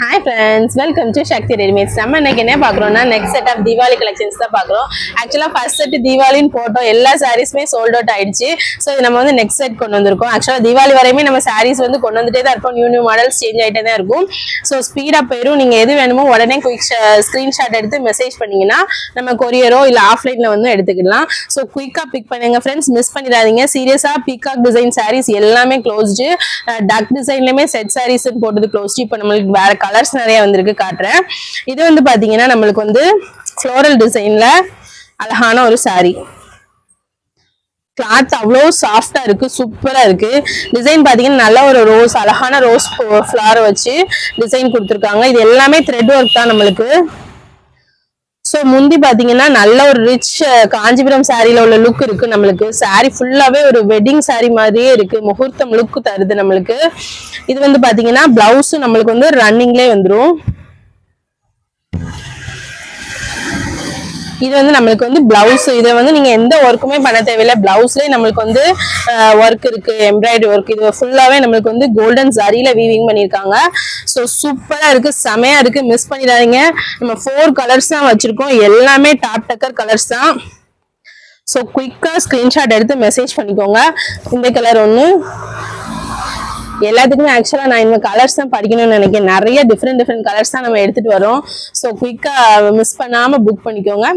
Hi friends, welcome to Shakti Readymades. நம்ம இன்னைக்கு என்ன பார்க்குறோம்னா next set of Deepavali collections தான் பார்க்குறோம். ஆக்சுவலாக ஃபர்ஸ்ட் செட் தீபாவளின்னு போட்டோம், எல்லா சாரீஸுமே சோல்ட் அவுட் ஆயிடுச்சு. ஸோ இது நம்ம வந்து நெக்ஸ்ட் செட் கொண்டு வந்திருக்கோம். ஆக்சுவலாக தீபாவளி வரையுமே நம்ம சாரீஸ் வந்து கொண்டு வந்துட்டே தான் இருப்போம், நியூ மாடல்ஸ் சேஞ்ச் ஆகிட்டே தான் இருக்கும். ஸோ ஸ்பீடாக போயிடும். நீங்கள் எது வேணுமோ உடனே குயிக் ஸ்க்ரீன்ஷாட் எடுத்து மெசேஜ் பண்ணீங்கன்னா நம்ம கொரியரோ இல்லை ஆஃப்லைனில் வந்து எடுத்துக்கலாம். ஸோ குயிக்காக பிக் பண்ணுங்க ஃப்ரெண்ட்ஸ், மிஸ் பண்ணிடாதீங்க. சீரியஸாக பீகாக் டிசைன் சாரீஸ் எல்லாமே க்ளோஸ்டு, டக் டிசைன்லையுமே செட் சாரீஸ் போட்டது க்ளோஸ்டு. இப்போ நம்மளுக்கு வேற கலர்ஸ் நிறைய வந்திருக்கு, காட்டுறேன். இது வந்து பாத்தீங்கன்னா நம்மளுக்கு வந்து ஃப்ளோரல் டிசைன்ல அழகான ஒரு சாரி. கிளாத் அவ்வளோ சாஃப்டா இருக்கு, சூப்பரா இருக்கு. டிசைன் பாத்தீங்கன்னா நல்ல ஒரு ரோஸ், அழகான ரோஸ் ஃபிளவர் வச்சு டிசைன் கொடுத்துருக்காங்க. இது எல்லாமே த்ரெட் ஒர்க் தான் நம்மளுக்கு. ஸோ முந்தி பாத்தீங்கன்னா நல்ல ஒரு ரிச் காஞ்சிபுரம் சாரியில உள்ள லுக் இருக்கு நம்மளுக்கு. சாரி ஃபுல்லாவே ஒரு வெட்டிங் சாரி மாதிரியே இருக்கு, முகூர்த்தம் லுக் தருது நம்மளுக்கு. இது வந்து பாத்தீங்கன்னா பிளவுஸ் நம்மளுக்கு வந்து ரன்னிங்லேயே வந்துடும். இது வந்து நம்மளுக்கு வந்து பிளவுஸ், இதை வந்து நீங்க எந்த ஒர்க்குமே பண்ண தேவையில்லை. பிளவுஸ்லயே நம்மளுக்கு வந்து ஒர்க் இருக்கு, எம்ப்ராய்டரி ஒர்க். இது ஃபுல்லாவே நம்மளுக்கு வந்து கோல்டன் சாரியில வீவிங் பண்ணிருக்காங்க. ஸோ சூப்பரா இருக்கு, செமையா இருக்கு, மிஸ் பண்ணிடாதீங்க. நம்ம 4 கலர்ஸ் தான் வச்சிருக்கோம், எல்லாமே டாப் டக்கர் கலர்ஸ் தான். ஸோ குயிக்கா ஸ்கிரீன்ஷாட் எடுத்து மெசேஜ் பண்ணிக்கோங்க. இந்த கலர் ஒன்று, எல்லாத்துக்குமே ஆக்சுவலா நான் இந்த கலர்ஸ் தான் படிக்கணும்னு நினைக்கிறேன். நிறைய டிஃப்ரெண்ட் கலர்ஸ் தான் நம்ம எடுத்துட்டு வரோம். ஸோ குயிக்கா மிஸ் பண்ணாம புக் பண்ணிக்கோங்க.